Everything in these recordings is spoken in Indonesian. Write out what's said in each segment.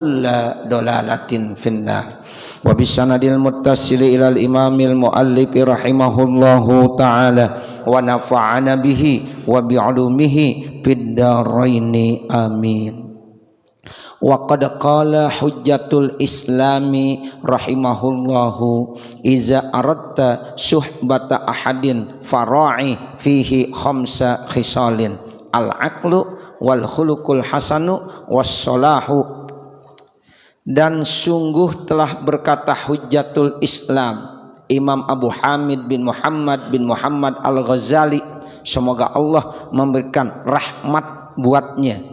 la dolalatin finnar. Wa bisanadil muttasili ilal imamil muallif rahimahullahu ta'ala wa nafa'ana bihi wa bi'ulumihi fid dharaini amin. Wa qad qala hujjatul islami rahimahullahu iza aradta suhbata ahadin fara'i fihi khamsa khisalin al-aqlu wal khuluqul hasanu was salahu. Dan sungguh telah berkata hujjatul Islam Imam Abu Hamid bin Muhammad Al-Ghazali, semoga Allah memberikan rahmat buatnya.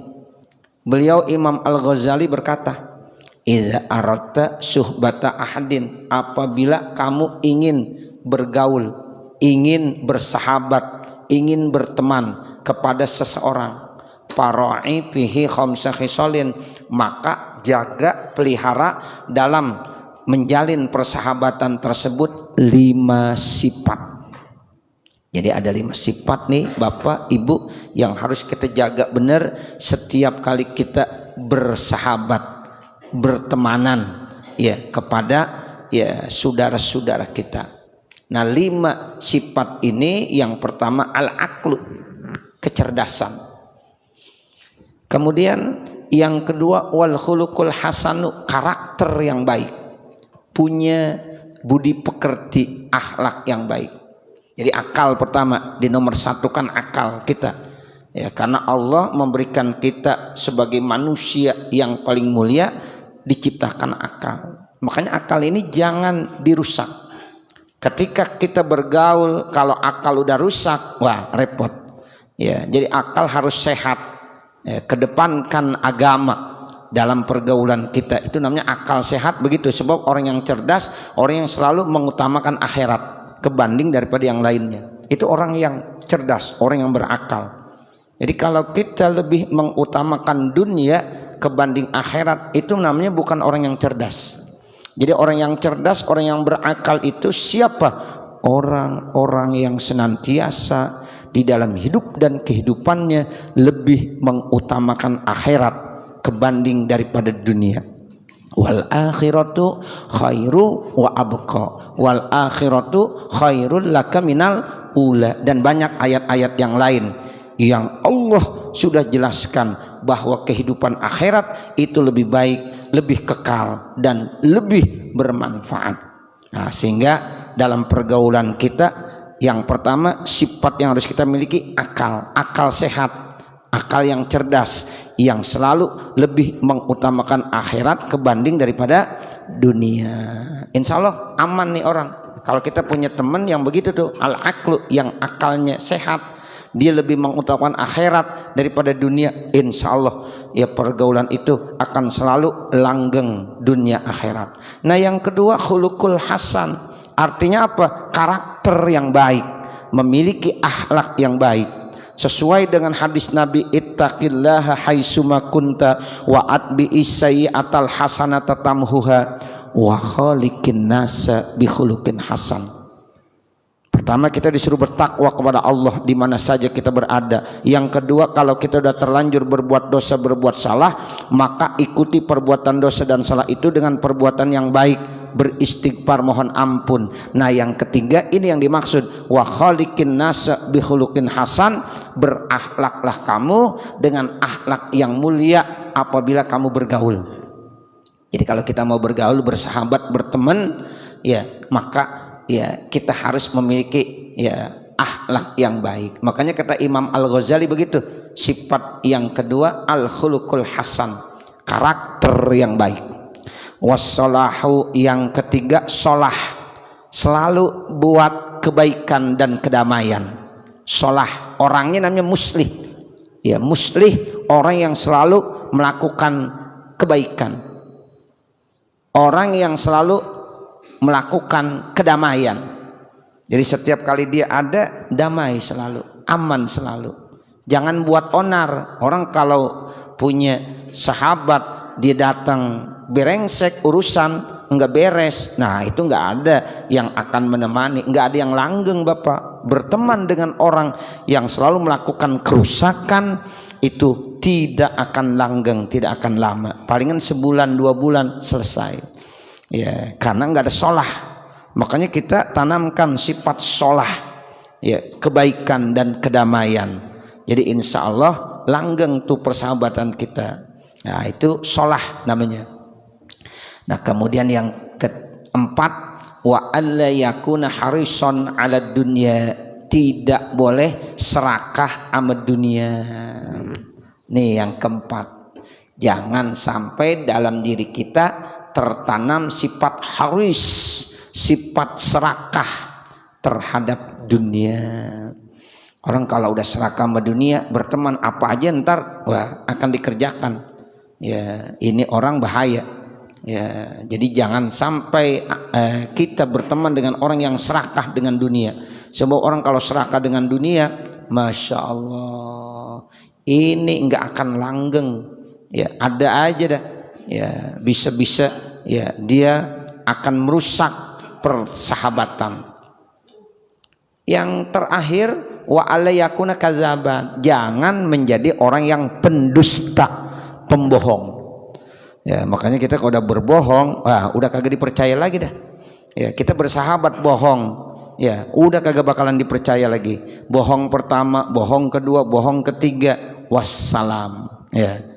Beliau Imam Al-Ghazali berkata, iza aradta suhbata ahadin, apabila kamu ingin bergaul, ingin bersahabat, ingin berteman kepada seseorang, fara'i fihi khamsa khisalin, maka jaga, pelihara dalam menjalin persahabatan tersebut 5 sifat. Jadi ada 5 sifat nih Bapak Ibu yang harus kita jaga benar setiap kali kita bersahabat, bertemanan ya kepada ya saudara-saudara kita. Nah 5 sifat ini, yang pertama al-aqlu, kecerdasan. Kemudian yang kedua wal khuluqul hasanu, karakter yang baik, punya budi pekerti, akhlak yang baik. Jadi akal pertama, di nomor 1 kan akal kita ya, karena Allah memberikan kita sebagai manusia yang paling mulia diciptakan akal. Makanya akal ini jangan dirusak. Ketika kita bergaul, kalau akal udah rusak, wah repot ya. Jadi akal harus sehat ya, kedepankan agama dalam pergaulan kita, itu namanya akal sehat begitu. Sebab orang yang cerdas, orang yang selalu mengutamakan akhirat kebanding daripada yang lainnya, itu orang yang cerdas, orang yang berakal. Jadi kalau kita lebih mengutamakan dunia kebanding akhirat, itu namanya bukan orang yang cerdas. Jadi orang yang cerdas, orang yang berakal itu siapa? Orang-orang yang senantiasa di dalam hidup dan kehidupannya lebih mengutamakan akhirat kebanding daripada dunia. Wal akhiratu khairu wa abqa, wal akhiratu khairul laka minal ula. Dan banyak ayat-ayat yang lain yang Allah sudah jelaskan bahwa kehidupan akhirat itu lebih baik, lebih kekal, dan lebih bermanfaat. Nah, sehingga dalam pergaulan kita, yang pertama sifat yang harus kita miliki akal, akal sehat, akal yang cerdas, yang selalu lebih mengutamakan akhirat kebanding daripada dunia. Insya Allah aman nih orang kalau kita punya teman yang begitu tuh, al-aqlu, yang akalnya sehat, dia lebih mengutamakan akhirat daripada dunia. Insya Allah ya pergaulan itu akan selalu langgeng dunia akhirat. Nah yang kedua khuluqul hasan, artinya apa? Karakter yang baik, memiliki akhlak yang baik. Sesuai dengan hadis Nabi, ittaqillaha haitsuma kunta wa atbi'is sayyi'atal hasanata tamhuha wa khaliqin nasa bi khuluqin hasan. Pertama, kita disuruh bertakwa kepada Allah di mana saja kita berada. Yang kedua, kalau kita sudah terlanjur berbuat dosa, berbuat salah, maka ikuti perbuatan dosa dan salah itu dengan perbuatan yang baik, beristighfar, mohon ampun. Nah yang ketiga ini yang dimaksud wa khaliqin nasa bi khuluqin hasan, berakhlaklah kamu dengan akhlak yang mulia apabila kamu bergaul. Jadi kalau kita mau bergaul, bersahabat, berteman ya, maka ya kita harus memiliki ya akhlak yang baik. Makanya kata Imam Al-Ghazali begitu, sifat yang kedua al khuluqul hasan, karakter yang baik. Wassalahu, yang ketiga solah, selalu buat kebaikan dan kedamaian. Solah, orangnya namanya muslih ya, muslih orang yang selalu melakukan kebaikan, orang yang selalu melakukan kedamaian. Jadi setiap kali dia ada, damai selalu, aman selalu. Jangan buat onar. Orang kalau punya sahabat dia datang berengsek urusan, enggak beres. Nah itu enggak ada yang akan menemani, enggak ada yang langgeng Bapak. Berteman dengan orang yang selalu melakukan kerusakan itu tidak akan langgeng, tidak akan lama. Palingan sebulan 2 bulan selesai. Ya, karena enggak ada sholah. Makanya kita tanamkan sifat sholah, ya, kebaikan dan kedamaian. Jadi insya Allah langgeng tuh persahabatan kita. Nah itu sholah namanya. Nah kemudian yang keempat, wa alla yakuna harison ala dunya, tidak boleh serakah sama dunia. Nih yang keempat, jangan sampai dalam diri kita tertanam sifat haris, sifat serakah terhadap dunia. Orang kalau udah serakah sama dunia, berteman apa aja ntar wah akan dikerjakan. Ya ini orang bahaya. Ya, jadi jangan sampai kita berteman dengan orang yang serakah dengan dunia. Sebab orang kalau serakah dengan dunia, masya Allah, ini enggak akan langgeng. Ya, ada aja dah. Ya, bisa-bisa ya dia akan merusak persahabatan. Yang terakhir, wa alayakuna kadzaban, jangan menjadi orang yang pendusta, pembohong. Ya, makanya kita kalau udah berbohong, wah udah kagak dipercaya lagi dah. Ya, kita bersahabat bohong, ya udah kagak bakalan dipercaya lagi. Bohong pertama, bohong kedua, bohong ketiga, wassalam. Ya,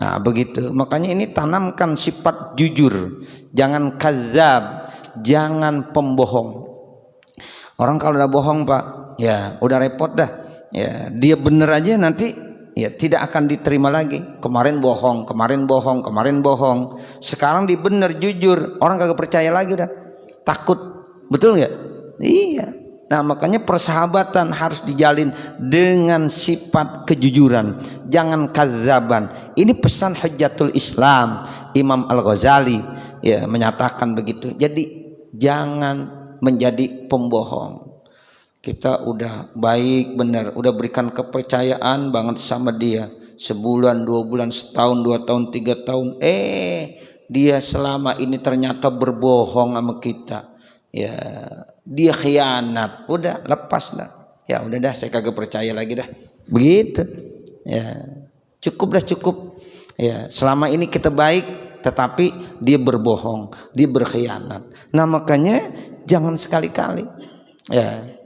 nah begitu. Makanya ini tanamkan sifat jujur, jangan kadzab, jangan pembohong. Orang kalau udah bohong Pak, ya udah repot dah. Ya, dia bener aja nanti ya tidak akan diterima lagi. Kemarin bohong, kemarin bohong, kemarin bohong. Sekarang di bener jujur, orang kagak percaya lagi udah. Takut, betul nggak? Iya. Nah makanya persahabatan harus dijalin dengan sifat kejujuran, jangan kadzaban. Ini pesan Hujjatul Islam Imam Al-Ghazali ya menyatakan begitu. Jadi jangan menjadi pembohong. Kita udah baik benar, udah berikan kepercayaan banget sama dia, sebulan, 2 bulan, setahun, 2 tahun, 3 tahun, dia selama ini ternyata berbohong sama kita. Ya, dia khianat, udah lepas dah. Ya udah dah, saya kagak percaya lagi dah. Begitu. Ya, cukup dah, cukup. Ya, selama ini kita baik, tetapi dia berbohong, dia berkhianat. Nah makanya jangan sekali-kali. Ya.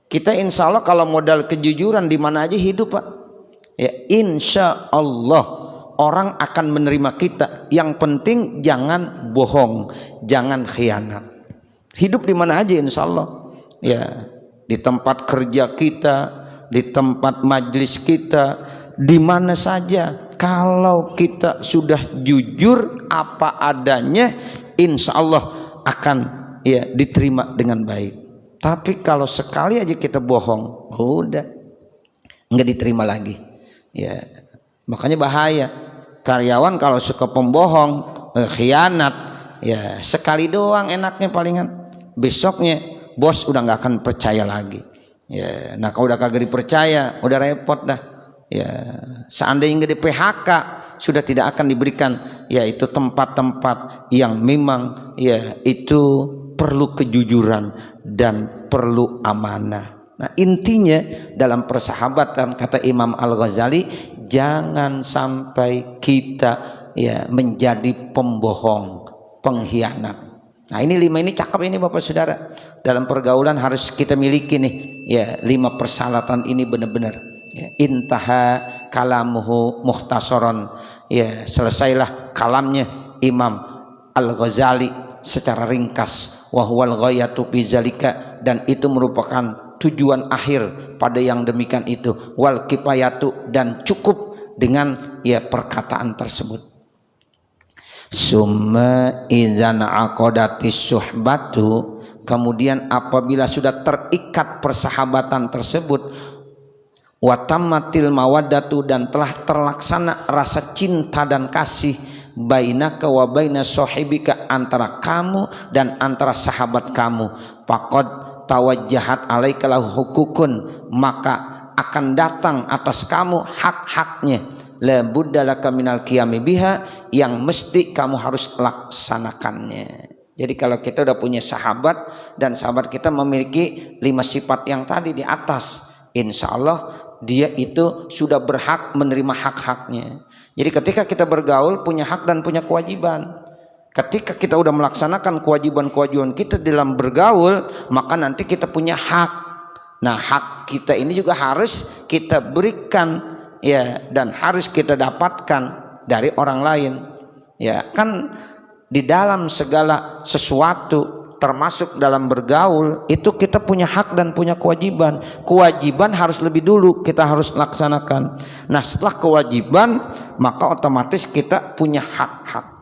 Kita insya Allah kalau modal kejujuran di mana aja hidup Pak, ya insya Allah orang akan menerima kita. Yang penting jangan bohong, jangan khianat. Hidup di mana aja insya Allah, ya di tempat kerja kita, di tempat majlis kita, di mana saja. Kalau kita sudah jujur apa adanya, insya Allah akan ya diterima dengan baik. Tapi kalau sekali aja kita bohong, udah nggak diterima lagi. Ya, makanya bahaya. Karyawan kalau suka pembohong, khianat, ya sekali doang enaknya palingan. Besoknya bos udah nggak akan percaya lagi. Ya, nah kalau udah kagak dipercaya, udah repot dah. Ya, seandainya nggak di PHK, sudah tidak akan diberikan, yaitu tempat-tempat yang memang ya itu perlu kejujuran dan perlu amanah. Nah intinya dalam persahabatan kata Imam Al-Ghazali, jangan sampai kita ya menjadi pembohong, pengkhianat. Nah ini 5 ini cakep ini Bapak Saudara. Dalam pergaulan harus kita miliki nih ya 5 persyaratan ini benar-benar. Ya, intaha kalamuhu mukhtasaron. Ya selesailah kalamnya Imam Al-Ghazali secara ringkas. Wahwal ghayatu bizalika, dan itu merupakan tujuan akhir pada yang demikian itu. Wal kifayatu, dan cukup dengan ya perkataan tersebut. Summa idzan aqadatis suhbatu, kemudian apabila sudah terikat persahabatan tersebut, watammatil mawaddatu, dan telah terlaksana rasa cinta dan kasih, bainaka wa baina sahibika, antara kamu dan antara sahabat kamu, faqad tawajjahat alaika lahu hukukun, maka akan datang atas kamu hak-haknya, la budda laka minal qiyami biha, yang mesti kamu harus laksanakannya. Jadi kalau kita udah punya sahabat dan sahabat kita memiliki 5 sifat yang tadi di atas, insya Allah dia itu sudah berhak menerima hak-haknya. Jadi ketika kita bergaul punya hak dan punya kewajiban. Ketika kita udah melaksanakan kewajiban-kewajiban kita dalam bergaul, maka nanti kita punya hak. Nah, hak kita ini juga harus kita berikan ya, dan harus kita dapatkan dari orang lain. Ya, kan di dalam segala sesuatu termasuk dalam bergaul itu kita punya hak dan punya kewajiban. Kewajiban harus lebih dulu kita harus laksanakan. Nah, setelah kewajiban maka otomatis kita punya hak-hak.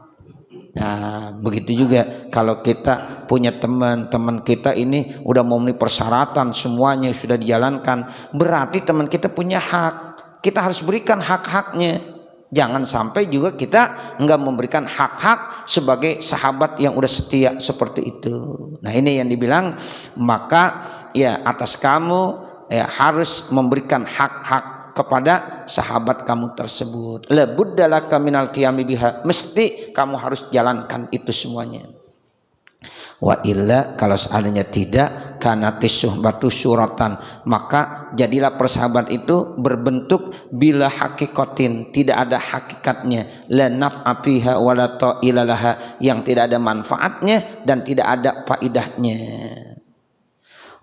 Nah, begitu juga kalau kita punya teman kita ini udah memenuhi persyaratan, semuanya sudah dijalankan, berarti teman kita punya hak. Kita harus berikan hak-haknya. Jangan sampai juga kita enggak memberikan hak-hak sebagai sahabat yang udah setia seperti itu. Nah, ini yang dibilang, maka ya atas kamu ya harus memberikan hak-hak kepada sahabat kamu tersebut. La buddalaka minal qiyami biha, mesti kamu harus jalankan itu semuanya. Wa illa, kalau seandainya tidak, kanatis suhbatu suratan, maka jadilah persahabat itu berbentuk bila hakikatin, tidak ada hakikatnya, la naf'a fiha wa la ta'ila laha, yang tidak ada manfaatnya dan tidak ada faedahnya.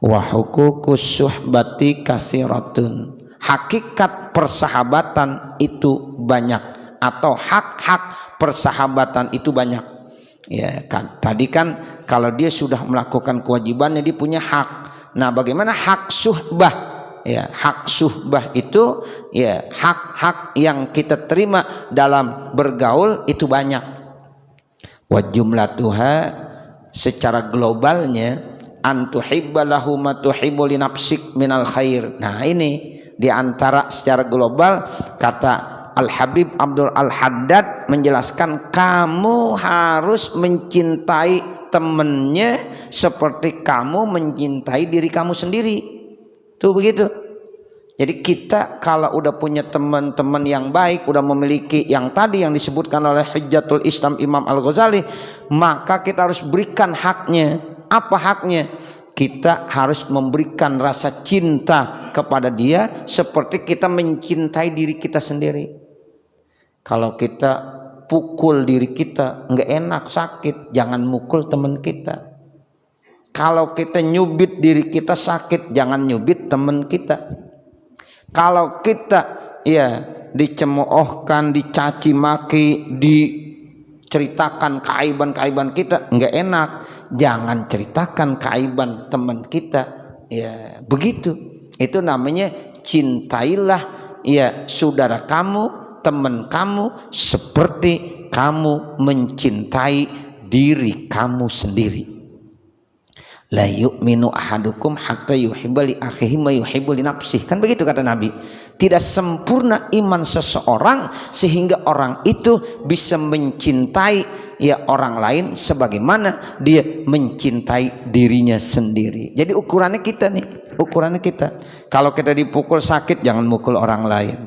Wa huququs suhbati kasiratun, hakikat persahabatan itu banyak, atau hak-hak persahabatan itu banyak. Ya kan, tadi kan kalau dia sudah melakukan kewajibannya dia punya hak. Nah, bagaimana hak suhbah? Ya, hak suhbah itu ya hak-hak yang kita terima dalam bergaul itu banyak. Wa jumlatuha, secara globalnya, antuhibba lahu ma tuhibbu li nafsik minal khair. Nah, ini di antara secara global, kata Al-Habib Abdul Al-Haddad menjelaskan, kamu harus mencintai temannya seperti kamu mencintai diri kamu sendiri. Tuh begitu. Jadi kita kalau udah punya teman-teman yang baik, udah memiliki yang tadi yang disebutkan oleh Hujjatul Islam Imam Al-Ghazali, maka kita harus berikan haknya. Apa haknya? Kita harus memberikan rasa cinta kepada dia seperti kita mencintai diri kita sendiri. Kalau kita pukul diri kita nggak enak, sakit, jangan mukul teman kita. Kalau kita nyubit diri kita sakit, jangan nyubit teman kita. Kalau kita ya dicemoohkan, dicaci maki, diceritakan keaiban-keaiban kita, nggak enak, jangan ceritakan keaiban teman kita. Ya begitu, itu namanya cintailah ya saudara kamu, teman kamu seperti kamu mencintai diri kamu sendiri. La yu'minu ahadukum hatta yuhibba li akhihi ma yuhibbu li nafsihi, kan begitu kata Nabi. Tidak sempurna iman seseorang sehingga orang itu bisa mencintai ya orang lain sebagaimana dia mencintai dirinya sendiri. Jadi ukurannya kita nih, ukurannya kita. Kalau kita dipukul sakit, jangan mukul orang lain.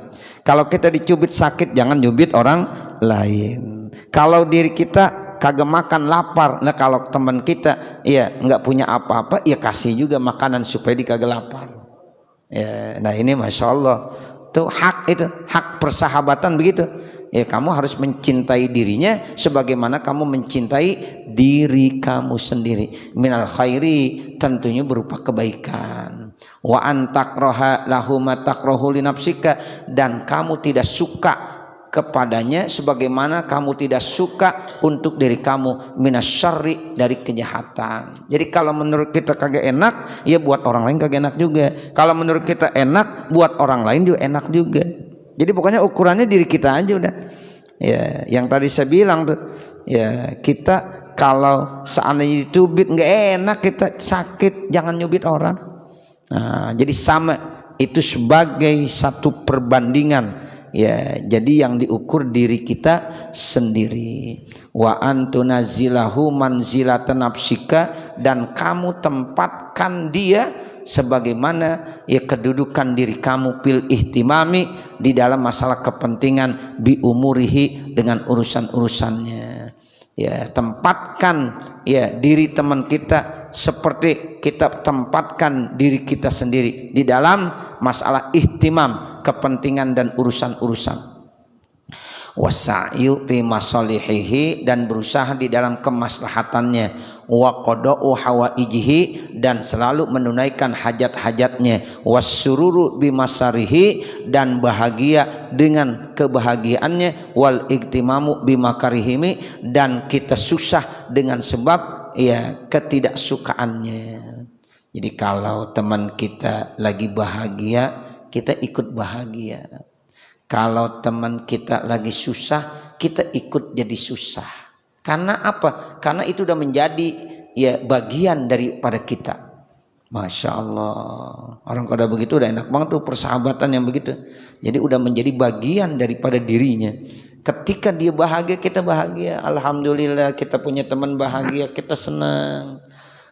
Kalau kita dicubit sakit, jangan nyubit orang lain. Kalau diri kita kagak makan, lapar, nah kalau teman kita ya nggak punya apa-apa, ya kasih juga makanan supaya dia kagak lapar. Ya, nah ini masya Allah tuh hak, itu hak persahabatan begitu. Ya kamu harus mencintai dirinya sebagaimana kamu mencintai diri kamu sendiri. Minal khairi, tentunya berupa kebaikan. Wa antakroha lahu ma takrohu li nafsika, dan kamu tidak suka kepadanya sebagaimana kamu tidak suka untuk diri kamu, minasyarri, dari kejahatan. Jadi kalau menurut kita kagak enak, ya buat orang lain kagak enak juga. Kalau menurut kita enak, buat orang lain juga enak juga. Jadi pokoknya ukurannya diri kita aja udah. Ya, yang tadi saya bilang tuh, ya kita kalau seandainya dicubit nggak enak, kita sakit, jangan nyubit orang. Nah, jadi sama, itu sebagai satu perbandingan. Ya, jadi yang diukur diri kita sendiri. Wa antunazilahu manzilatan nafsika, dan kamu tempatkan dia sebagaimana ya kedudukan diri kamu fil ihtimami, di dalam masalah kepentingan, bi umurihi, dengan urusan-urusannya. Ya, tempatkan ya diri teman kita seperti kita tempatkan diri kita sendiri di dalam masalah ihtimam, kepentingan dan urusan-urusan. Wasa'yu fi masalihihi, dan berusaha di dalam kemaslahatannya, wa qada'u hawaijihi, dan selalu menunaikan hajat-hajatnya, wasururu bimasarihi, dan bahagia dengan kebahagiaannya, wal iktimamu bimakarihimi, dan kita susah dengan sebab ya ketidaksukaannya. Jadi kalau teman kita lagi bahagia, kita ikut bahagia. Kalau teman kita lagi susah, kita ikut jadi susah. Karena apa? Karena itu udah menjadi ya bagian daripada kita. Masya Allah. Orang kalau begitu udah enak banget tuh persahabatan yang begitu. Jadi udah menjadi bagian daripada dirinya. Ketika dia bahagia, kita bahagia. Alhamdulillah kita punya teman bahagia, kita senang.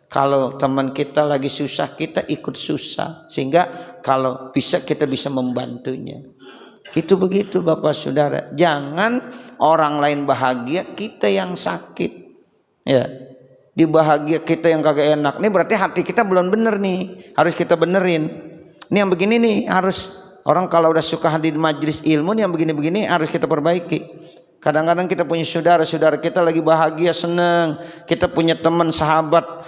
Kalau teman kita lagi susah, kita ikut susah. Sehingga kalau bisa, kita bisa membantunya. Itu begitu Bapak Saudara. Jangan orang lain bahagia, kita yang sakit. Ya, di bahagia kita yang kagak enak. Ini berarti hati kita belum bener nih. Harus kita benerin. Ini yang begini nih harus, orang kalau udah suka hadir majelis ilmu nih yang begini-begini harus kita perbaiki. Kadang-kadang kita punya saudara-saudara kita lagi bahagia, senang. Kita punya teman sahabat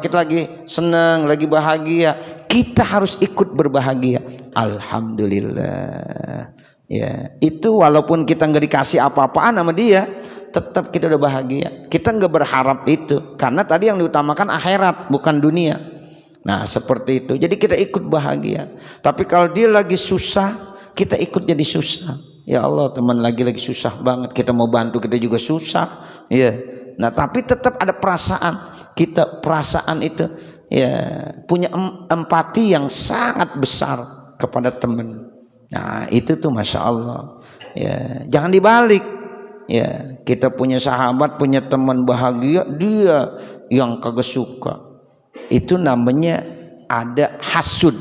kita lagi senang, lagi bahagia. Kita harus ikut berbahagia. Alhamdulillah. Ya, itu walaupun kita nggak dikasih apa-apaan sama dia, tetap kita udah bahagia. Kita nggak berharap itu, karena tadi yang diutamakan akhirat bukan dunia. Nah seperti itu. Jadi kita ikut bahagia. Tapi kalau dia lagi susah, kita ikut jadi susah. Ya Allah, teman lagi susah banget, kita mau bantu kita juga susah. Ya. Nah tapi tetap ada perasaan. Kita perasaan itu ya punya empati yang sangat besar kepada teman. Nah itu tuh Masya Allah. Ya, jangan dibalik. Ya, kita punya sahabat, punya teman bahagia, dia yang kagak suka. Itu namanya ada hasud,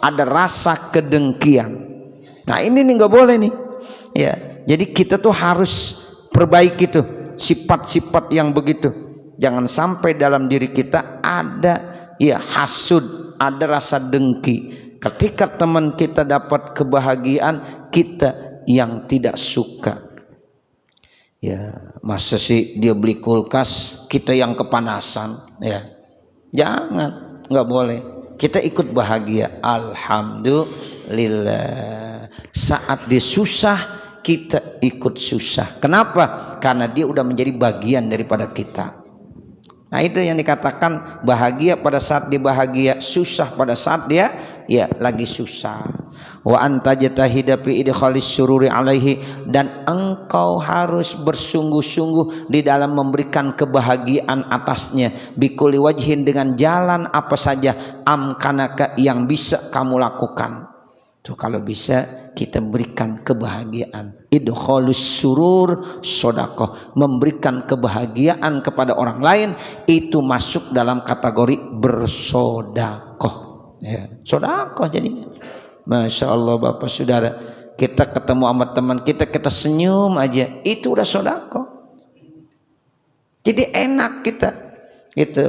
ada rasa kedengkian. Nah ini nih nggak boleh nih. Ya, jadi kita tuh harus perbaiki tuh sifat-sifat yang begitu. Jangan sampai dalam diri kita ada ya hasud, ada rasa dengki. Ketika teman kita dapat kebahagiaan, kita yang tidak suka. Ya, masa sih dia beli kulkas, kita yang kepanasan, ya. Jangan, nggak boleh. Kita ikut bahagia. Alhamdulillah. Saat dia susah, kita ikut susah. Kenapa? Karena dia udah menjadi bagian daripada kita. Nah itu yang dikatakan bahagia pada saat dia bahagia, susah pada saat dia ya lagi susah. Wa anta jatahida fi idkhalis sururi alaihi, dan engkau harus bersungguh-sungguh di dalam memberikan kebahagiaan atasnya, bikuli wajhin, dengan jalan apa saja, amkanaka, yang bisa kamu lakukan. Tuh kalau bisa kita berikan kebahagiaan. Idkhalus surur sedekah, memberikan kebahagiaan kepada orang lain itu masuk dalam kategori bersedekah. Ya, sedekah jadinya. Masya Allah Bapak Saudara, kita ketemu sama teman kita, kita senyum aja, itu udah sedekah. Jadi enak kita gitu.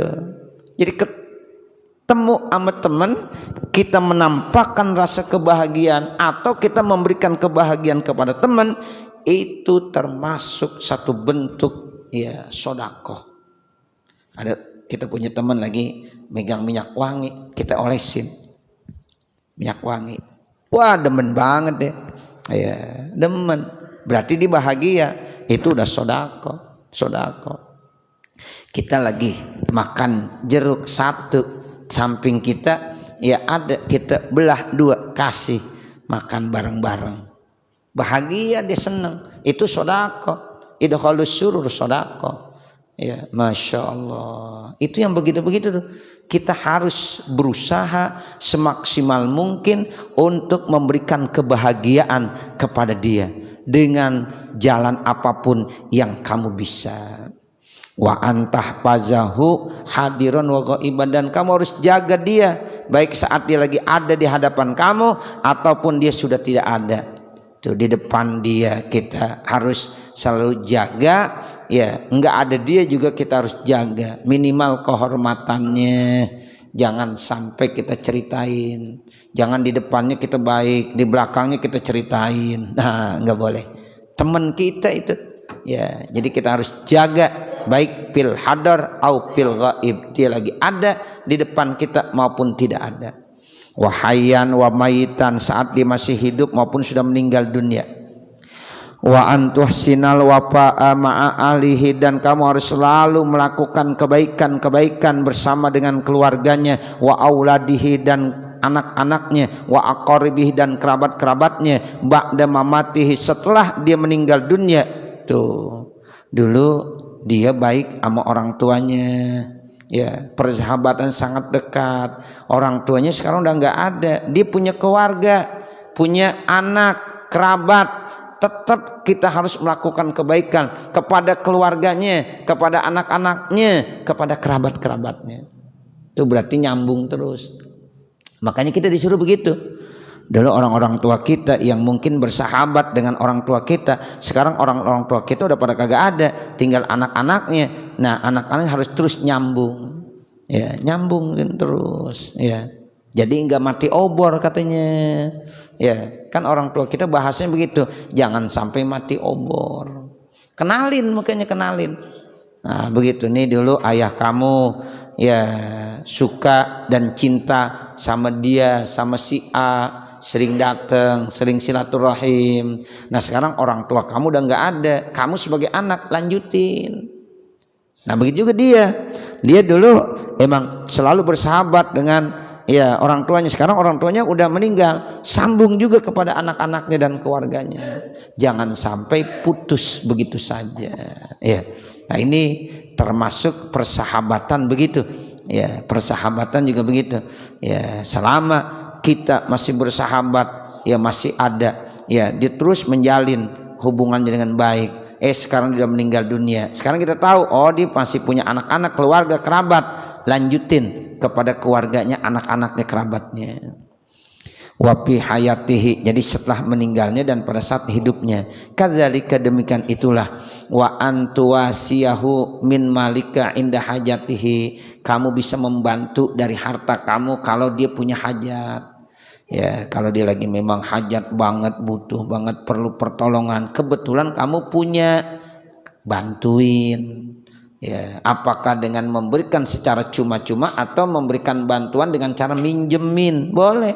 Jadi ketemu sama teman, kita menampakkan rasa kebahagiaan atau kita memberikan kebahagiaan kepada teman, itu termasuk satu bentuk ya sedekah. Ada kita punya teman lagi megang minyak wangi, kita olesin minyak wangi. Wah demen banget deh. Ya, demen. Berarti dia bahagia. Itu udah sedekah. Sedekah. Kita lagi makan jeruk satu, samping kita ya ada, kita belah dua, kasih makan bareng-bareng. Bahagia, dia senang. Itu sedekah. Idkhalus surur sedekah. Ya, Masya Allah. Itu yang begitu-begitu tuh. Kita harus berusaha semaksimal mungkin untuk memberikan kebahagiaan kepada dia dengan jalan apapun yang kamu bisa. Wa antah pazahu hadiron wa ghaiban, dan kamu harus jaga dia baik saat dia lagi ada di hadapan kamu ataupun dia sudah tidak ada. Tuh di depan dia kita harus selalu jaga, ya enggak ada dia juga kita harus jaga minimal kehormatannya. Jangan sampai kita ceritain, jangan di depannya kita baik, di belakangnya kita ceritain. Nah, enggak boleh. Teman kita itu, ya. Jadi kita harus jaga baik fil hadar au fil ghaib. Dia lagi ada di depan kita maupun tidak ada. Wahayyan wa mayitan, saat dia masih hidup maupun sudah meninggal dunia. Wa antuhsinal wafa'a ma'a alihi, dan kamu harus selalu melakukan kebaikan-kebaikan bersama dengan keluarganya, wa auladihi, dan anak-anaknya, wa aqaribihi, dan kerabat-kerabatnya, ba'da mamatihi, setelah dia meninggal dunia. Tuh, dulu dia baik sama orang tuanya, ya, persahabatan sangat dekat. Orang tuanya sekarang udah nggak ada, dia punya keluarga, punya anak, kerabat. Tetap kita harus melakukan kebaikan kepada keluarganya, kepada anak-anaknya, kepada kerabat-kerabatnya. Itu berarti nyambung terus. Makanya kita disuruh begitu. Dulu orang-orang tua kita yang mungkin bersahabat dengan orang tua kita, sekarang orang-orang tua kita udah pada kagak ada, tinggal anak-anaknya. Nah, anak-anak harus terus nyambung, ya, nyambung terus, ya. Jadi enggak mati obor katanya, ya. Kan orang tua kita bahasanya begitu, jangan sampai mati obor. Kenalin, makanya kenalin. Nah, begitu nih dulu ayah kamu, ya, suka dan cinta sama dia, sama si A. Sering datang, sering silaturahim. Nah, sekarang orang tua kamu udah nggak ada, kamu sebagai anak lanjutin. Nah, begitu juga dia dulu emang selalu bersahabat dengan, ya, orang tuanya. Sekarang orang tuanya udah meninggal, sambung juga kepada anak-anaknya dan keluarganya. Jangan sampai putus begitu saja, ya. Nah, ini termasuk persahabatan begitu, ya. Persahabatan juga begitu, ya. Selama kita masih bersahabat, ya, masih ada, ya, dia terus menjalin hubungannya dengan baik. Sekarang dia meninggal dunia, sekarang kita tahu, oh, dia masih punya anak-anak, keluarga, kerabat, lanjutin kepada keluarganya, anak-anaknya, kerabatnya. Wapi hayatihi, jadi setelah meninggalnya dan pada saat hidupnya. Kadzalika, demikian itulah. Wa antuwasiyahu min malika inda hajatihi, kamu bisa membantu dari harta kamu kalau dia punya hajat. Ya, kalau dia lagi memang hajat banget, butuh banget, perlu pertolongan, kebetulan kamu punya, bantuin. Ya, apakah dengan memberikan secara cuma-cuma atau memberikan bantuan dengan cara minjemin, boleh.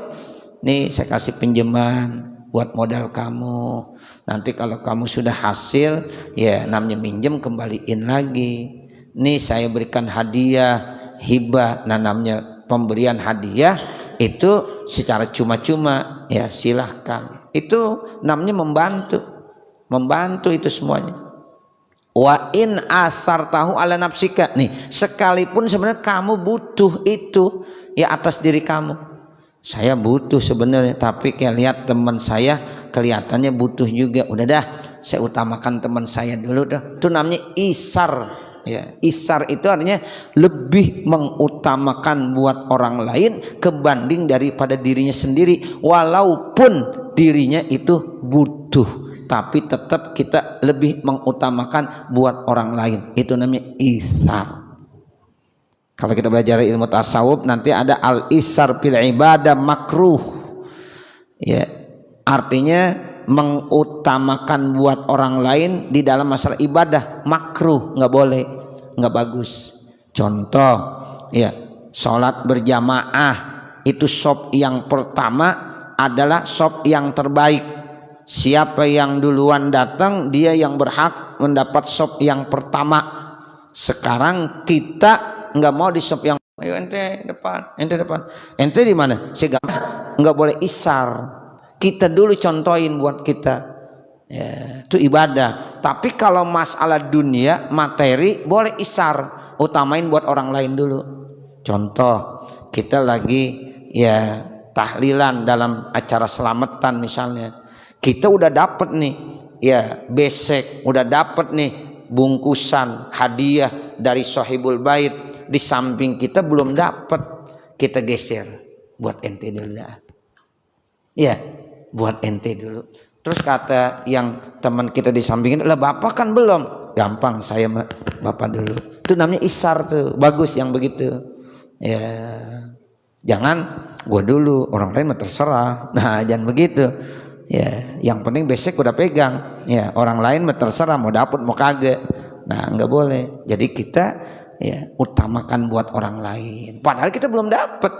Nih, saya kasih pinjaman buat modal kamu. Nanti kalau kamu sudah hasil, ya, namanya minjem, kembaliin lagi. Nih, saya berikan hadiah, hibah, nah, namanya pemberian hadiah itu secara cuma-cuma, ya, silahkan. Itu namanya membantu itu semuanya. Wa in asartahu ala nafsika, nih, sekalipun sebenarnya kamu butuh itu, ya, atas diri kamu. Saya butuh sebenarnya, tapi kayak lihat teman saya kelihatannya butuh juga, udah dah, saya utamakan teman saya dulu dah. Itu namanya isar, ya. Isar itu artinya lebih mengutamakan buat orang lain kebanding daripada dirinya sendiri, walaupun dirinya itu butuh, tapi tetap kita lebih mengutamakan buat orang lain. Itu namanya isar. Kalau kita belajar ilmu tasawuf, nanti ada al-isar fil ibadah makruh, ya, artinya mengutamakan buat orang lain di dalam masalah ibadah makruh, nggak boleh, nggak bagus. Contoh, ya, sholat berjamaah itu shop yang pertama adalah shop yang terbaik. Siapa yang duluan datang, dia yang berhak mendapat shop yang pertama. Sekarang kita nggak mau di shop yang, ayo ente depan, ente di mana? Saya nggak boleh isar. Kita dulu contohin buat kita, ya, itu ibadah. Tapi kalau masalah dunia materi boleh isar, utamain buat orang lain dulu. Contoh, kita lagi, ya, tahlilan dalam acara selamatan misalnya, kita udah dapet nih, ya, besek, udah dapet nih bungkusan hadiah dari sahibul bait. Di samping kita belum dapat, kita geser, buat ente dulu, ya, buat ente dulu. Terus kata yang teman kita di sampingin, lah bapak kan belum. Gampang, saya bapak dulu. Itu namanya isar tuh, bagus yang begitu. Ya, jangan gua dulu, orang lain mah terserah. Nah, jangan begitu. Ya, yang penting basic udah pegang. Ya, orang lain mah terserah mau dapet mau kagak. Nah, nggak boleh. Jadi kita ya utamakan buat orang lain. Padahal kita belum dapet.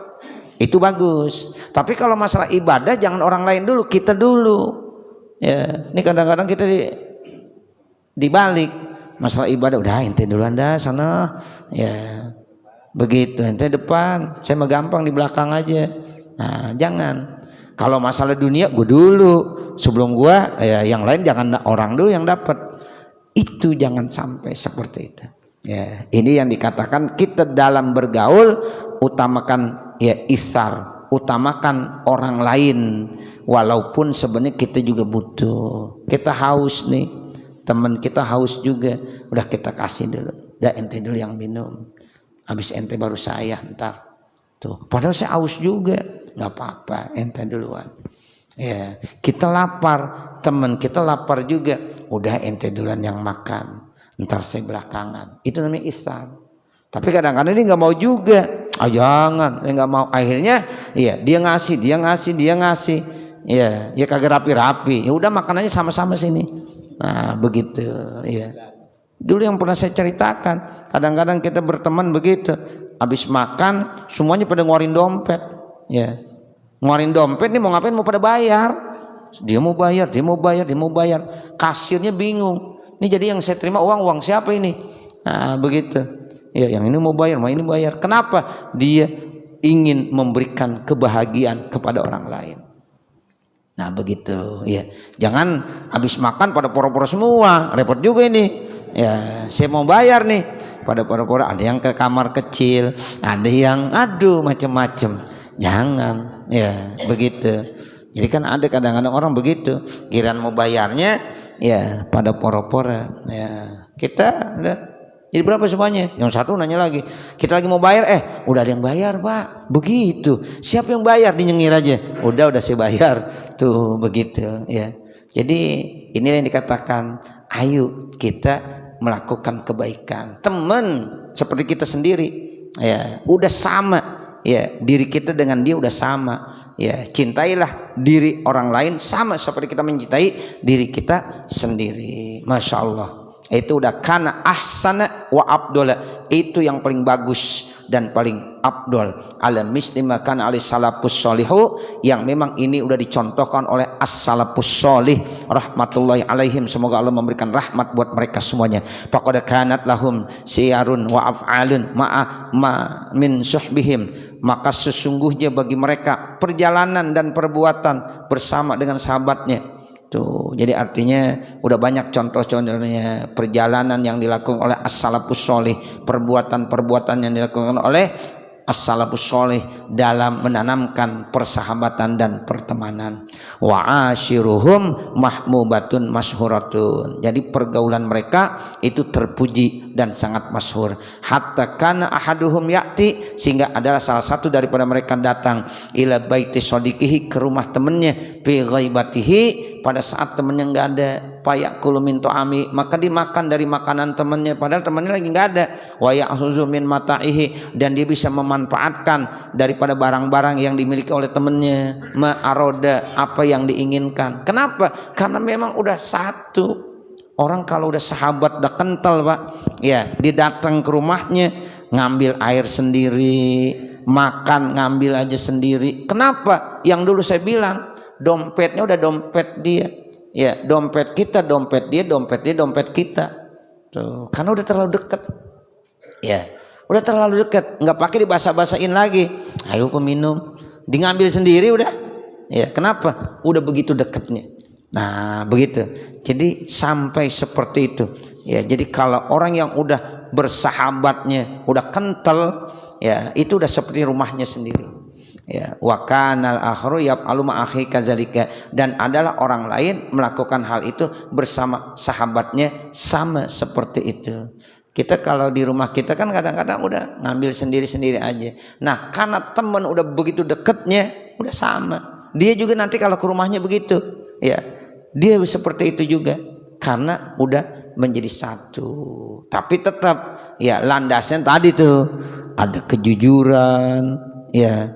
Itu bagus. Tapi kalau masalah ibadah jangan orang lain dulu, kita dulu. Ya, ini kadang-kadang kita dibalik. Masalah ibadah udah ente duluan dah sana. Ya. Begitu, ente depan, saya mah gampang di belakang aja. Nah, jangan. Kalau masalah dunia gue dulu, sebelum gue ya yang lain jangan orang dulu yang dapat. Itu jangan sampai seperti itu. Ya, ini yang dikatakan kita dalam bergaul utamakan ya isar, utamakan orang lain walaupun sebenarnya kita juga butuh. Kita haus nih, teman kita haus juga, udah kita kasih dulu. Dah ente dulu yang minum. Habis ente baru saya ntar. Tuh, padahal saya haus juga. Nggak apa-apa, ente duluan. Ya, kita lapar, teman kita lapar juga. Udah ente duluan yang makan. Ntar saya belakangan. Itu namanya ihsan. Tapi kadang-kadang dia nggak mau juga. Ah jangan, dia nggak mau. Akhirnya, iya dia ngasih. Ya kagak rapi-rapi. Ya udah makanannya sama-sama sini. Nah begitu. Ya. Dulu yang pernah saya ceritakan, kadang-kadang kita berteman begitu, habis makan semuanya pada ngeluarin dompet, ya, ngeluarin dompet nih mau ngapain? Mau pada bayar, dia mau bayar, kasirnya bingung, ini jadi yang saya terima uang siapa ini? Nah begitu, ya yang ini mau bayar, mau ini bayar, kenapa? Dia ingin memberikan kebahagiaan kepada orang lain. Nah begitu, ya, jangan habis makan pada poro-poro semua, repot juga ini. Ya, saya mau bayar nih. Pada poro-poro ada yang ke kamar kecil, ada yang aduh macam-macam. Jangan, ya begitu. Jadi kan ada kadang-kadang orang begitu, giliran mau bayarnya, ya pada poro-poro. Ya, kita udah. Jadi berapa semuanya? Yang satu nanya lagi, kita lagi mau bayar, udah ada yang bayar pak. Begitu. Siapa yang bayar? Dinyengir aja. Udah saya bayar. Tuh begitu. Ya. Jadi ini yang dikatakan, ayo kita melakukan kebaikan. Teman seperti kita sendiri, ya udah sama, ya diri kita dengan dia udah sama, ya cintailah diri orang lain sama seperti kita mencintai diri kita sendiri. Masya Allah, itu udah kana ahsana wa abdola, itu yang paling bagus dan paling abdol. Ala mislima kana ali salafus sholihu, yang memang ini udah dicontohkan oleh as-salafus sholih rahmatullahi alaihim, semoga Allah memberikan rahmat buat mereka semuanya. Faqad kanat lahum siyarun wa af'alun ma'a ma min suhbihim, maka sesungguhnya bagi mereka perjalanan dan perbuatan bersama dengan sahabatnya. Tuh, jadi artinya udah banyak contoh-contohnya perjalanan yang dilakukan oleh as-salafus sholih, perbuatan-perbuatan yang dilakukan oleh as-salafus sholih dalam menanamkan persahabatan dan pertemanan. Wa ashiruhum mahmubatun masyhuratun. Jadi pergaulan mereka itu terpuji dan sangat masyhur. Hatta kana ahaduhum ya'ti, sehingga adalah salah satu daripada mereka datang ila baiti shodiqihi, ke rumah temannya, bi ghaibatihi, pada saat temannya nggak ada, fayakulu min ta'ami, maka dimakan dari makanan temannya padahal temannya lagi nggak ada. Wa ya'khuzu min mata'ihi, dan dia bisa memanfaatkan daripada barang-barang yang dimiliki oleh temannya, ma'aroda, apa yang diinginkan. Kenapa? Karena memang udah satu. Orang kalau udah sahabat udah kental pak, ya dia datang ke rumahnya ngambil air sendiri, makan ngambil aja sendiri. Kenapa? Yang dulu saya bilang, dompetnya udah dompet dia, ya dompet kita dompet dia, dompet dia dompet kita. Tuh, karena udah terlalu dekat, ya udah terlalu dekat, nggak pakai dibasa-basain lagi. Ayo peminum, di ngambil sendiri udah, ya kenapa? Udah begitu dekatnya. Nah begitu, jadi sampai seperti itu, ya. Jadi kalau orang yang udah bersahabatnya udah kental, ya itu udah seperti rumahnya sendiri. Ya, wa kanal akharu yaf'alu ma akhi kadzalika, dan adalah orang lain melakukan hal itu bersama sahabatnya sama seperti itu. Kita kalau di rumah kita kan kadang-kadang udah ngambil sendiri-sendiri aja. Nah, karena teman udah begitu deketnya, udah sama. Dia juga nanti kalau ke rumahnya begitu, ya. Dia seperti itu juga karena udah menjadi satu. Tapi tetap ya landasnya tadi tuh ada kejujuran, ya,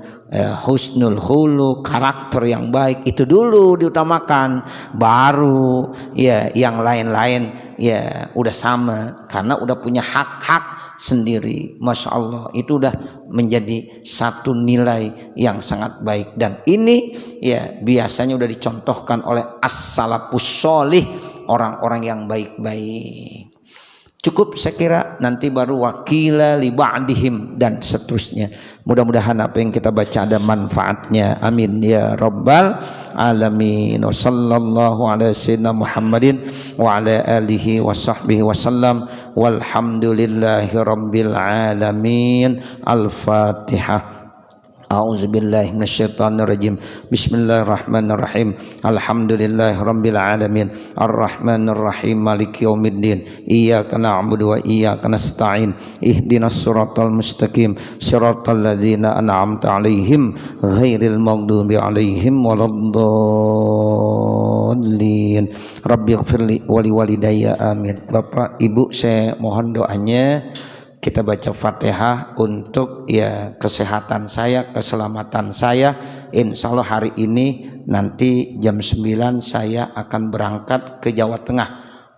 husnul khuluq, karakter yang baik itu dulu diutamakan, baru ya yang lain-lain ya udah sama karena udah punya hak-hak sendiri. Masya Allah, itu udah menjadi satu nilai yang sangat baik, dan ini ya biasanya udah dicontohkan oleh as-salafus sholih, orang-orang yang baik-baik. Cukup saya kira, nanti baru wakila li ba'dihim dan seterusnya. Mudah-mudahan apa yang kita baca ada manfaatnya. Amin ya rabbal alamin. Wa sallallahu ala sayyidina Muhammadin wa ala alihi wa sahbihi wasallam. Walhamdulillahi rabbil alamin. Al-Fatihah. A'udzubillahi minasyaitonirrajim. Bismillahirrahmanirrahim. Alhamdulillahi rabbil alamin. Arrahmanirrahim. Maliki yaumiddin. Iyyaka na'budu wa iyyaka nasta'in. Ihdinas siratal mustaqim. Siratal ladzina an'amta 'alaihim ghairil maghdubi 'alaihim waladdallin. Rabbighfirli wa liwalidayya. Amin. Bapak Ibu, saya mohon doanya. Kita baca Fatihah untuk ya kesehatan saya, keselamatan saya. Insya Allah hari ini nanti jam 9 saya akan berangkat ke Jawa Tengah,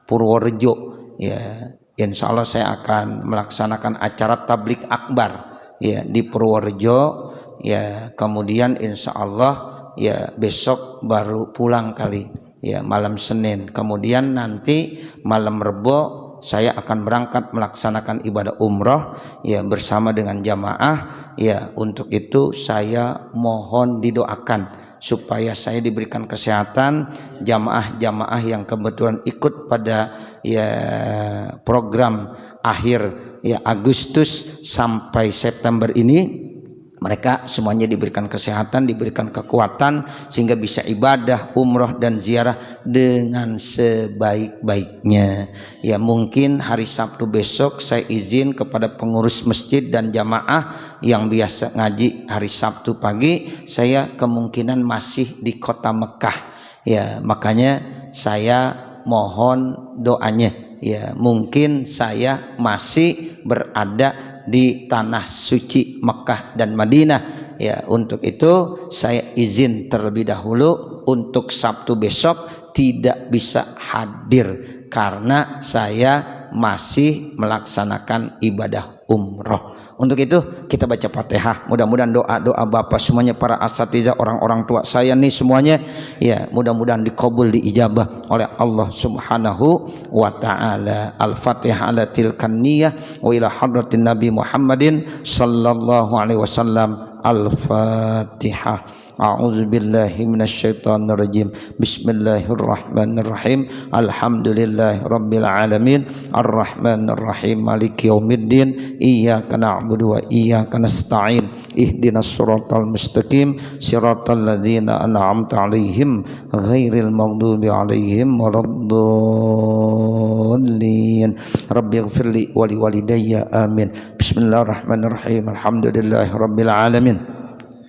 Purworejo. Ya, insya Allah saya akan melaksanakan acara tablik akbar ya di Purworejo. Ya, kemudian insya Allah ya besok baru pulang kali ya malam Senin. Kemudian nanti malam Rebo saya akan berangkat melaksanakan ibadah umroh ya bersama dengan jamaah ya. Untuk itu saya mohon didoakan supaya saya diberikan kesehatan. Jamaah-jamaah yang kebetulan ikut pada ya program akhir ya Agustus sampai September ini, mereka semuanya diberikan kesehatan, diberikan kekuatan sehingga bisa ibadah, umroh dan ziarah dengan sebaik-baiknya. Ya, mungkin hari Sabtu besok saya izin kepada pengurus masjid dan jamaah yang biasa ngaji hari Sabtu pagi, saya kemungkinan masih di kota Mekah. Ya, makanya saya mohon doanya. Ya, mungkin saya masih berada di tanah suci Mekah dan Madinah ya. Untuk itu saya izin terlebih dahulu untuk Sabtu besok tidak bisa hadir karena saya masih melaksanakan ibadah umroh. Untuk itu kita baca Fatihah. Mudah-mudahan doa-doa Bapak semuanya, para asatidzah, orang-orang tua saya nih semuanya ya, mudah-mudahan dikabul, diijabah oleh Allah Subhanahu wa taala. Al-Fatihah ala tilkan niyah wa ila hadratin Nabi Muhammadin sallallahu alaihi wasallam. Al-Fatihah. A'udzu billahi minasyaitonir rajim. Bismillahirrahmanirrahim. Alhamdulillahi rabbil alamin. Arrahmanir rahim. Maliki yaumiddin. Iyyaka na'budu wa iyyaka nasta'in. Ihdinas siratal mustaqim. Siratal ladzina an'amta 'alaihim ghairil maghdubi 'alaihim waladdallin. Rabbighfirli wa liwalidayya. Amin. Bismillahirrahmanirrahim. Alhamdulillahi rabbil alamin.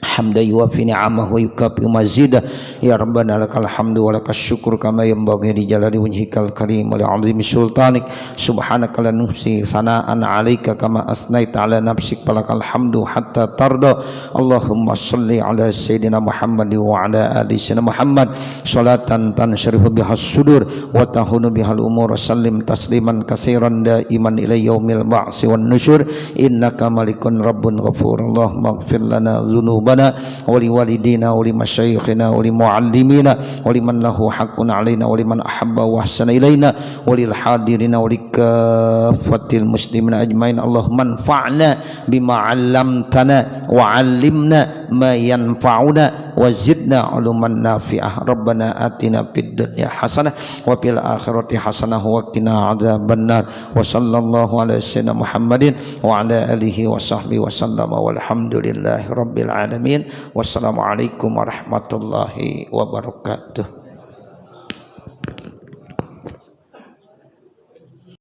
Hamda yuwafi ni'amahu wa yukafi mazidah. Ya Rabbana lakal hamdu wa lakas syukur kama yanbaghi li jalali wajhikal karim wa li 'azimi sultanik. Subhanaka la nuhsi thana'an 'alaika kama asnaita 'ala nafsik falakal hamdu hatta tarda. Allahumma shalli 'ala sayyidina Muhammad wa 'ala ali sayyidina Muhammad salatan tansharifu bihas sudur wa tahunu bihal umur. Sallim tasliman katsiran daiman ila yaumil ba'si wan nusyur. Innaka malikun rabbun ghafur. Allahumma ighfir lana dzunubana wa liwalidina wa limasyayikhina wa limuallimina wa liman lahu haqqun alaina wa liman ahabba wa ahsana ilaina wa lil hadirina wa likaffatil muslimina ajmain. Allahumma anfa'na bima 'allamtana wa 'allimna ma yanfa'una wa zidna 'uluman nafi'ah. Rabbana atina fid dunya hasanah wa fil akhirati hasanah wa qina adzabannar. Wa sallallahu ala sayyidina Muhammadin wa ala alihi wa sahbihi wa sallama walhamdulillahi rabbil alamin. Wassalamualaikum warahmatullahi wabarakatuh.